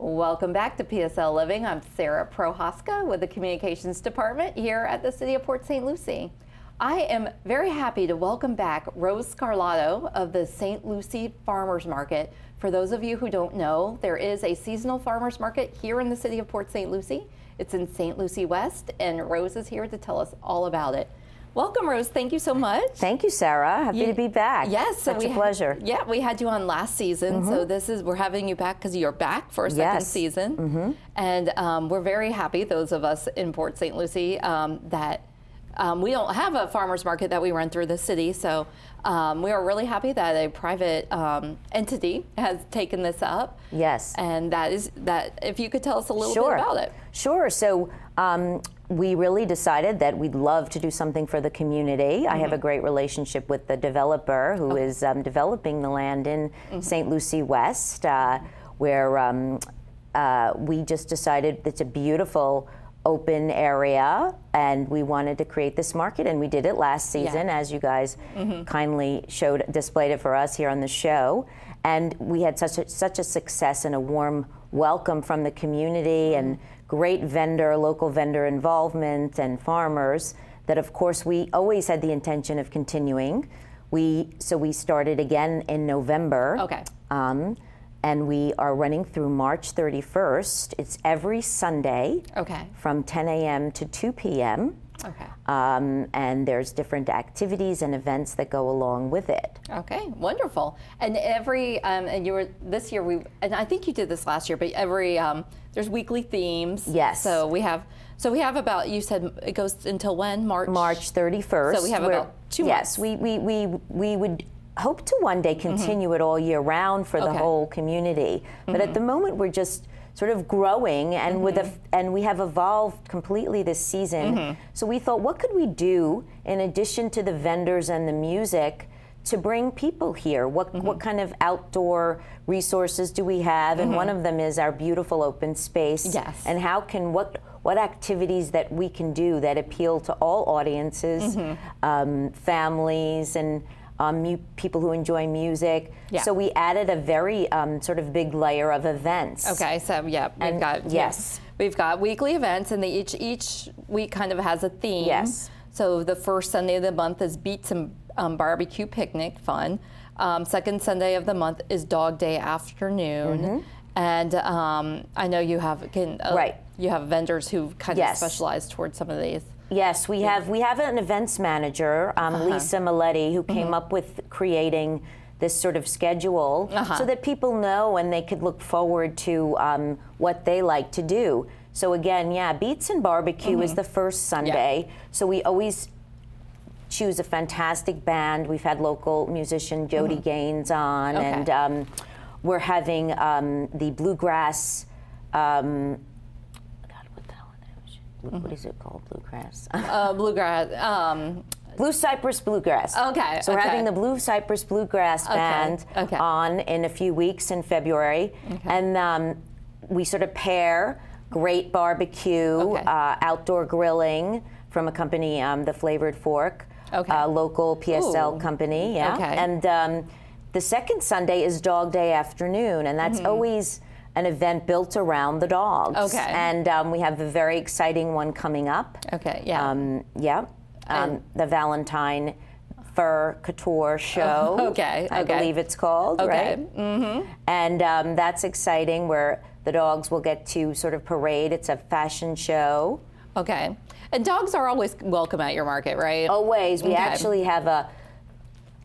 Welcome back to PSL Living. I'm Sarah Prohaska with the Communications Department here at the City of Port St. Lucie. I am very happy to welcome back Rose Scarlato of the St. Lucie Farmers Market. For those of you who don't know, there is a seasonal farmers market here in the City of Port St. Lucie. It's in St. Lucie West, and Rose is here to tell us all about it. Welcome, Rose. Thank you so much. Thank you, Sarah. Happy to be back. Yes. Such a pleasure. We had you on last season, so we're having you back because you're back for a second season. And we're very happy, those of us in Port St. Lucie, that we don't have a farmer's market that we run through the city. So we are really happy that a private entity has taken this up. Yes. And if you could tell us a little bit about it. Sure. So we really decided that we'd love to do something for the community. I have a great relationship with the developer who is developing the land in St. Lucie West, where we just decided it's a beautiful open area and we wanted to create this market, and we did it last season, as you guys kindly displayed it for us here on the show. And we had such a success and a warm welcome from the community and great local vendor involvement and farmers that, of course, we always had the intention of continuing. So we started again in November. Okay. And we are running through March 31st. It's every Sunday from 10 a.m. to 2 p.m. Okay. And there's different activities and events that go along with it. Okay, wonderful. And and you were this year and I think you did this last year, but there's weekly themes. Yes. So we have about, you said it goes until when? March 31st. So we have about 2 months. Yes, we would hope to one day continue it all year round for the whole community. But at the moment we're just sort of growing, and and we have evolved completely this season. So we thought, what could we do in addition to the vendors and the music to bring people here? What kind of outdoor resources do we have? And one of them is our beautiful open space. Yes. And what activities that we can do that appeal to all audiences, families, and people who enjoy music. Yeah. So we added a very sort of big layer of events. Okay, so we've got weekly events, and each week kind of has a theme. Yes. So the first Sunday of the month is Beats and Barbecue Picnic, fun. Second Sunday of the month is Dog Day Afternoon. And I know you have you have vendors who kind of specialize towards some of these. Yes, we have an events manager, Lisa Maletti, who came up with creating this sort of schedule so that people know and they could look forward to what they like to do. So again, Beats and Barbecue is the first Sunday. Yeah. So we always choose a fantastic band. We've had local musician Jody Gaines on, and we're having the bluegrass. What is it called? Bluegrass. Blue Cypress Bluegrass. Okay. So we're having the Blue Cypress Bluegrass band on in a few weeks in February, and we sort of pair great barbecue, outdoor grilling from a company, the Flavored Fork, local PSL company. Yeah. Okay. And the second Sunday is Dog Day Afternoon, and that's always an event built around the dogs. Okay. And we have a very exciting one coming up. Okay, yeah. The Valentine Fur Couture Show. I believe it's called, right? And that's exciting, where the dogs will get to sort of parade. It's a fashion show. Okay. And dogs are always welcome at your market, right? Always. We actually have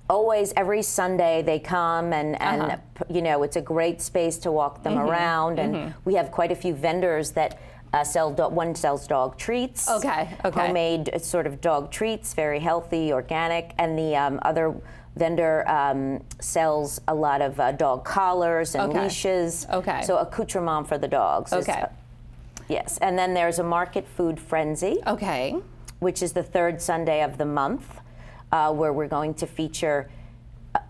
always, every Sunday they come, and it's a great space to walk them around, and we have quite a few vendors that one sells dog treats, homemade sort of dog treats, very healthy, organic, and the other vendor sells a lot of dog collars and leashes, so accoutrement for the dogs. Yes, and then there's a Market Food Frenzy, which is the third Sunday of the month, where we're going to feature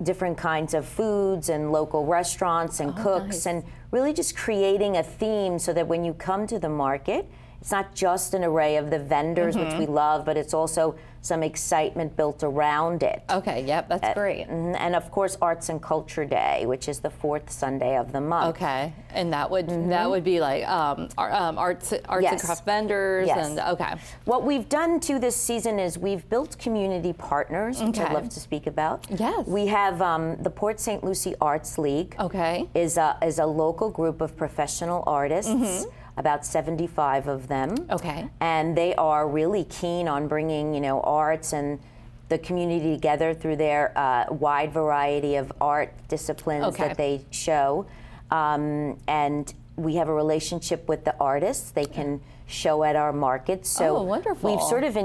different kinds of foods and local restaurants and cooks, and really just creating a theme so that when you come to the market, it's not just an array of the vendors, which we love, but it's also some excitement built around it. Okay, yep, that's great. And of course, Arts and Culture Day, which is the 4th Sunday of the month. Okay, and that would be like arts and craft vendors, and okay. What we've done too this season is we've built community partners, which I'd love to speak about. Yes. We have the Port St. Lucie Arts League. Okay. Is a local group of professional artists. About 75 of them. Okay. And they are really keen on bringing, arts and the community together through their wide variety of art disciplines that they show. And we have a relationship with the artists. They can show at our markets. So wonderful. We've sort of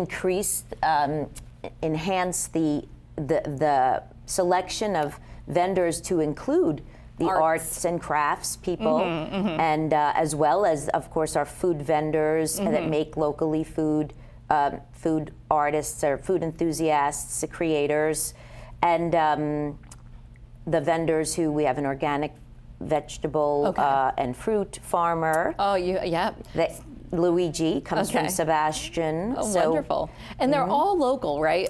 enhanced the selection of vendors to include the arts and crafts people, and as well as, of course, our food vendors that make locally food artists or food enthusiasts, creators, and the vendors who we have an organic vegetable and fruit farmer. Oh, yeah. Luigi comes from Sebastian. Oh, wonderful. And they're all local, right?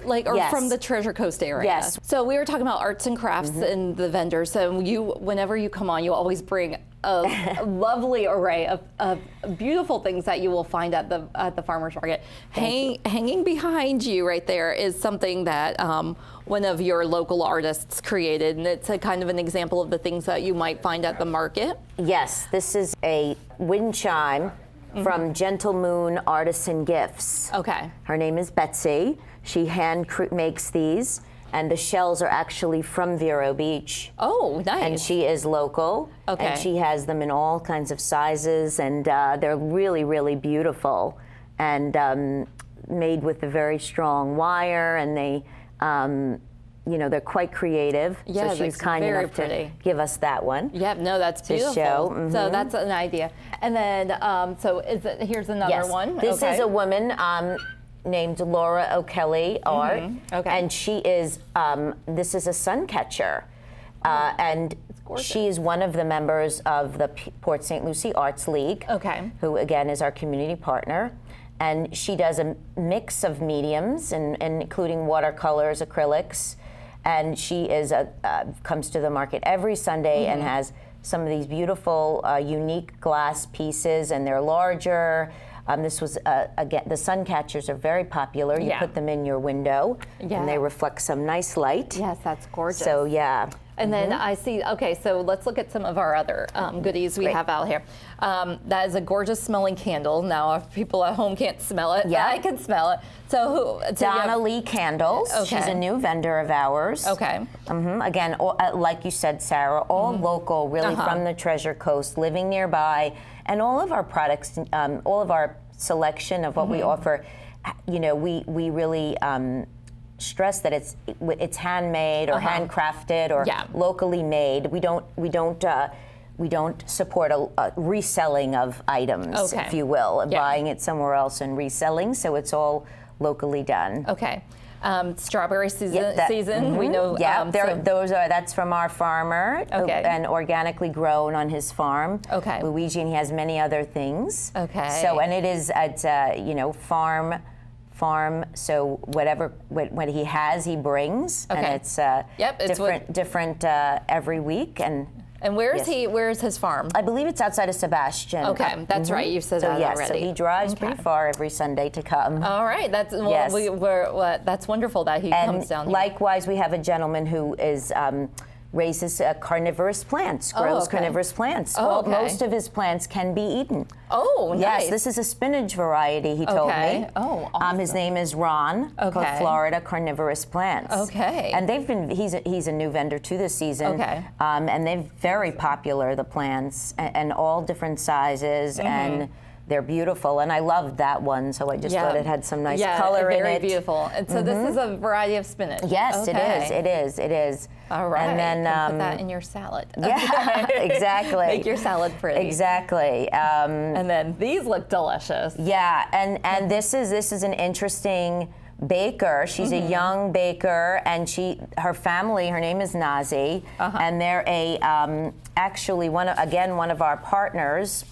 From the Treasure Coast area. Yes. So we were talking about arts and crafts and the vendors. So whenever you come on, you always bring a lovely array of beautiful things that you will find at the farmers market. Hanging behind you right there is something that one of your local artists created, and it's a kind of an example of the things that you might find at the market. Yes, this is a wind chime from Gentle Moon Artisan Gifts. Okay. Her name is Betsy. She hand makes these, and the shells are actually from Vero Beach. Oh, nice. And she is local. Okay. And she has them in all kinds of sizes, and they're really, really beautiful, and made with a very strong wire, and they, they're quite creative. Yeah, so she's kind enough to give us that one. Yep, no, that's beautiful. Show. So that's an idea. And then, here's another one. This is a woman named Laura O'Kelly Art. Okay. And she is, this is a sun catcher. And she is one of the members of the Port St. Lucie Arts League. Okay. Who, again, is our community partner. And she does a mix of mediums, and including watercolors, acrylics. And she comes to the market every Sunday and has some of these beautiful, unique glass pieces, and they're larger. This was, again, the sun catchers are very popular. You put them in your window, and they reflect some nice light. Yes, that's gorgeous. So, yeah. And then I see, so let's look at some of our other goodies we have out here. That is a gorgeous smelling candle. Now, if people at home can't smell it, I can smell it. So Donna Lee Candles. She's a new vendor of ours. Okay. Again, like you said, Sarah, all local, really from the Treasure Coast, living nearby. And all of our products, all of our selection of what we offer, we really stress that it's handmade or handcrafted or locally made. We don't support a reselling of items, if you will, buying it somewhere else and reselling. So it's all locally done. Okay. Strawberry season. We know. Yeah, that's from our farmer, and organically grown on his farm. Okay. Luigi, and he has many other things. Okay. So, and it's farm. So what he has, he brings, and it's different every week. And where is he? Where is his farm? I believe it's outside of Sebastian. Okay, that's right. You said that already. So he drives pretty far every Sunday to come. All right, that's that's wonderful that he comes down here. Likewise, we have a gentleman who is raises carnivorous plants, grows carnivorous plants. Most of his plants can be eaten. Oh, nice. Yes, this is a spinach variety, he told me. Oh, awesome. His name is Ron, called Florida Carnivorous Plants. Okay. And he's a new vendor too this season. Okay. And they're very popular, the plants, and all different sizes, and they're beautiful, and I loved that one, so I just thought it had some nice color in it. Very beautiful. And so this is a variety of spinach. Yes, it is. All right. And then you can put that in your salad. Yeah, exactly. Make your salad pretty. Exactly. And then these look delicious. Yeah, and this is an interesting baker. She's a young baker, and her family, her name is Nazi, and they're actually one of our partners.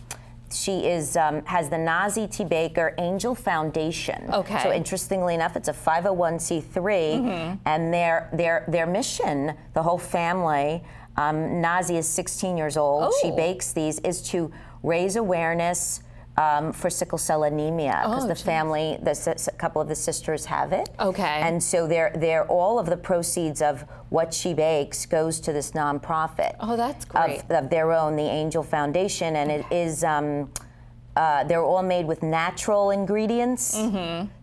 she is has the Nazi T. Baker Angel Foundation. Okay. So interestingly enough, it's a 501c3, and their mission, the whole family, Nazi is 16 years old. She bakes these, is to raise awareness for sickle cell anemia, because the family, a couple of the sisters have it. Okay. And so they're all of the proceeds of what she bakes goes to this nonprofit. Oh, that's great. Of their own, the Angel Foundation, and it is. They're all made with natural ingredients.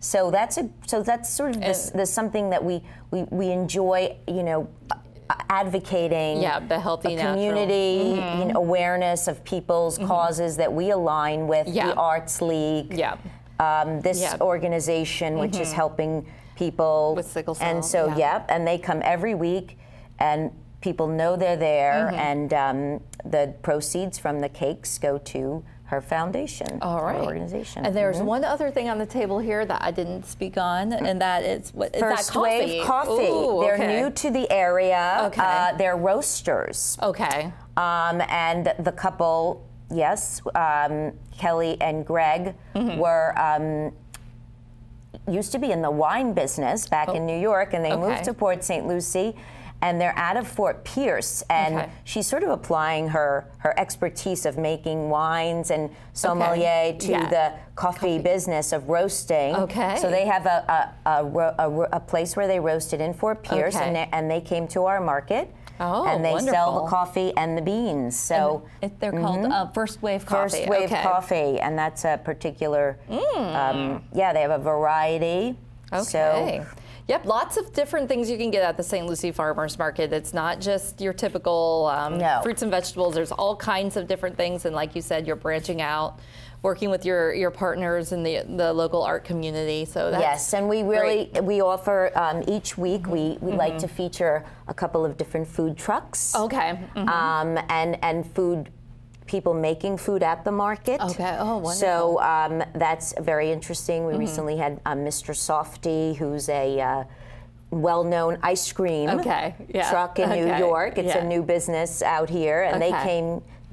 So that's sort of this something that we enjoy. Advocating the healthy community awareness of people's causes that we align with, the Arts League, this organization which is helping people with sickle cell. And so and they come every week, and people know they're there, and the proceeds from the cakes go to her foundation, her organization. And there's one other thing on the table here that I didn't speak on, and that is what is First that coffee? Wave Coffee. Ooh, they're new to the area. Okay. They're roasters. Okay. And the couple, Kelly and Greg, were used to be in the wine business back in New York, and they moved to Port St. Lucie. And they're out of Fort Pierce, and she's sort of applying her expertise of making wines and sommelier to the coffee business of roasting. Okay. So they have a place where they roasted in Fort Pierce, and they came to our market. Oh, and they wonderful. sell the coffee and the beans. So they're called First Wave Coffee. First Wave Coffee, and that's a particular. They have a variety. Okay. So, yep, lots of different things you can get at the St. Lucie Farmers Market. It's not just your typical fruits and vegetables. There's all kinds of different things, and like you said, you're branching out, working with your partners in the local art community. So that's and we really we offer each week we like to feature a couple of different food trucks. Okay. And food. People making food at the market. Okay. Oh, wonderful. So that's very interesting. We recently had Mr. Softy, who's a well-known ice cream truck in New York. It's a new business out here, and they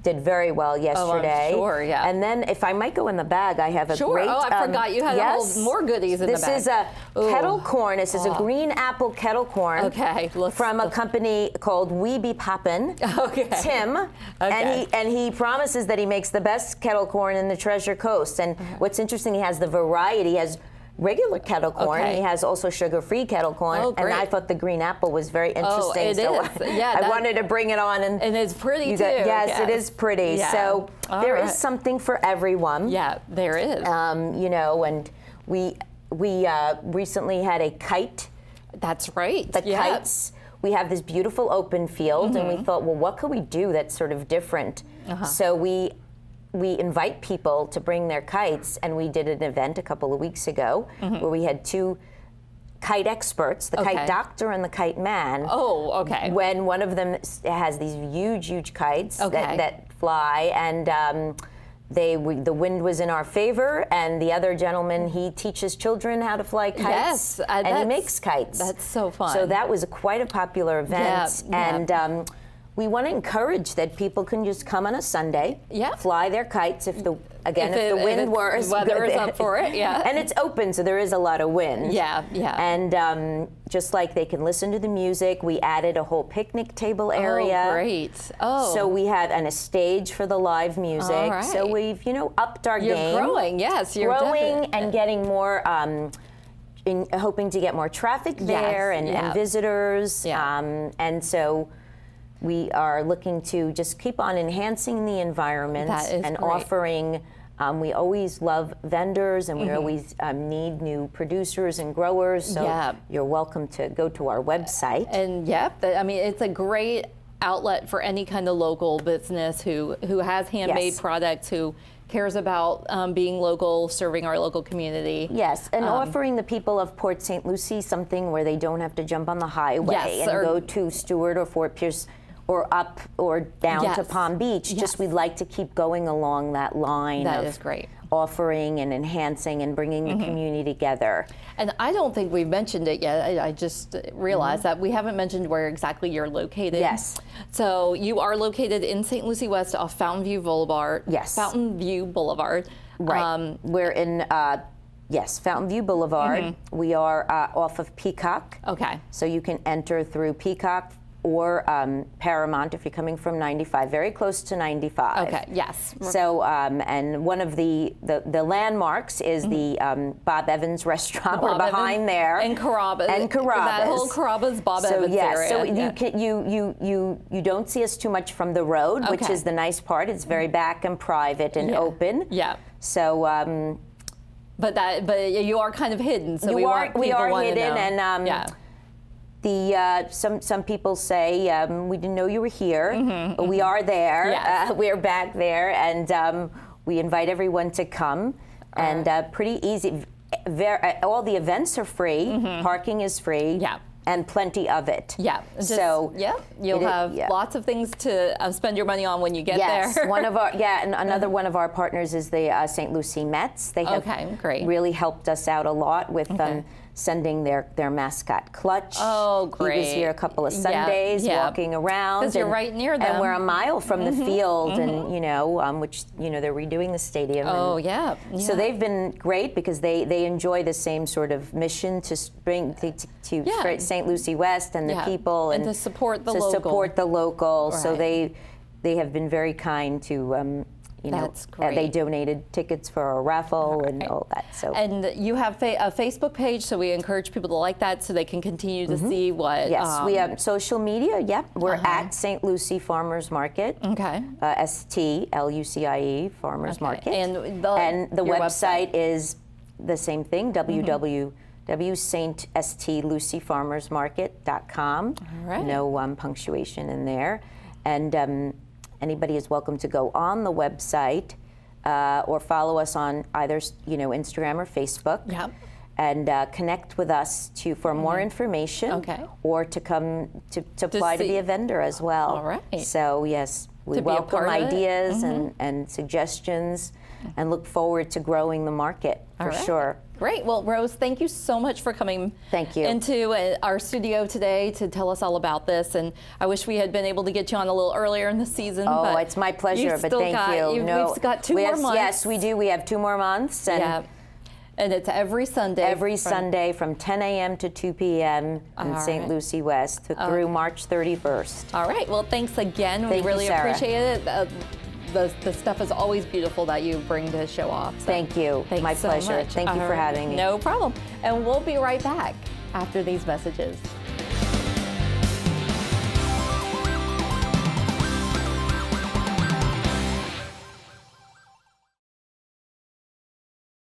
did very well yesterday. Oh, I'm sure, And then, if I might go in the bag, I have a great. Oh, I forgot you had more goodies in the bag. This is a kettle corn. This is a green apple kettle corn. Okay. From a company called We Be Poppin'. Okay. Tim. Okay. And he promises that he makes the best kettle corn in the Treasure Coast. And what's interesting, he has the variety. He has regular kettle corn. He has also sugar-free kettle corn. Oh, great. And I thought the green apple was very interesting. It so is. I wanted to bring it on. And it's pretty, too. Yes, it is pretty. Yeah. So there is something for everyone. Yeah, there is. And we recently had a kite. That's right. The kites. We have this beautiful open field, and we thought, well, what could we do that's sort of different? So we invite people to bring their kites, and we did an event a couple of weeks ago where we had two kite experts, the kite doctor and the kite man. Oh, okay. When one of them has these huge kites that fly, and the wind was in our favor, and the other gentleman, he teaches children how to fly kites, and he makes kites. That's so fun. So that was quite a popular event, and we want to encourage that people can just come on a Sunday, fly their kites if the wind was weather is up for it, and it's open, so there is a lot of wind. Yeah. And just like they can listen to the music, we added a whole picnic table area. Oh, great. Oh. So we have a stage for the live music. All right. So we've upped our You're game. Growing, yes. You're growing and getting more. Hoping to get more traffic there and visitors. And so. We are looking to just keep on enhancing the environment and offering. We always love vendors, and we always need new producers and growers. So you're welcome to go to our website. And it's a great outlet for any kind of local business who has handmade products, who cares about being local, serving our local community. Yes, and offering the people of Port St. Lucie something where they don't have to jump on the highway and go to Stewart or Fort Pierce. or up or down to Yes. Palm Beach. Yes. Just we'd like to keep going along that line That of is great. offering and enhancing and bringing the community together. And I don't think we've mentioned it yet. I just realized that we haven't mentioned where exactly you're located. Yes. So you are located in St. Lucie West off Fountain View Boulevard. Yes. Fountain View Boulevard. Right. We're in, yes, Fountain View Boulevard. We are off of Peacock. Okay. So you can enter through Peacock or Paramount if you're coming from 95, very close to 95. Okay. Yes. So, and one of the landmarks is the Bob Evans restaurant. We're Bob behind Evans there. And Carrabba's. And Carrabba's. That whole Carrabba's Bob So Evans yes, area. so Yeah. you don't see us too much from the road, which Okay. is the nice part. It's very back and private and Yeah. open. Yeah. So But you are kind of hidden. So we we people are want to hidden, know. and yeah. some people say we didn't know you were here, but we are there. Yes. We're back there, and we invite everyone to come. And pretty easy. All the events are free. Parking is free. Yeah. And plenty of it. Yeah. So yeah, you'll have lots of things to spend your money on when you get yes, there. one of our and another one of our partners is the St. Lucie Mets. They have great. really helped us out a lot with sending their mascot Clutch. Oh, great. He was here a couple of Sundays walking around. Because you're right near them. And we're a mile from the field, and which they're redoing the stadium. Oh, and yeah. So they've been great because they enjoy the same sort of mission to bring to St. Lucie West and the people and to support the local. Support the local. Right. So they have been very kind to. That's great. They donated tickets for a raffle and all that. So and you have a Facebook page, so we encourage people to like that so they can continue to see what. Yes, we have social media. Yep, we're at St. Lucie Farmers Market. Okay. STLUCIE Farmers Market. And the your website is the same thing. www.stluciefarmersmarket.com. All right. No punctuation in there, and. Anybody is welcome to go on the website or follow us on either Instagram or Facebook. Yep. And connect with us for more information. Okay. Or to come to apply to be a vendor as well. All right. So yes, we To be a welcome part of it. ideas and suggestions, and look forward to growing the market for sure. Great. Well, Rose, thank you so much for coming Thank you. into our studio today to tell us all about this. And I wish we had been able to get you on a little earlier in the season. Oh, but it's my pleasure, you've but still thank you. We've got two more months. Yes, we do. We have 2 more months. And yeah. And it's every Sunday. Every Sunday from 10 a.m. to 2 p.m. in St. Lucie West through March 31st. All right. Well, thanks again. Thank we really you, Sarah. appreciate it. The stuff is always beautiful that you bring to show off. So Thank you. thanks My so pleasure. much. Thank you for having me. No problem. And we'll be right back after these messages.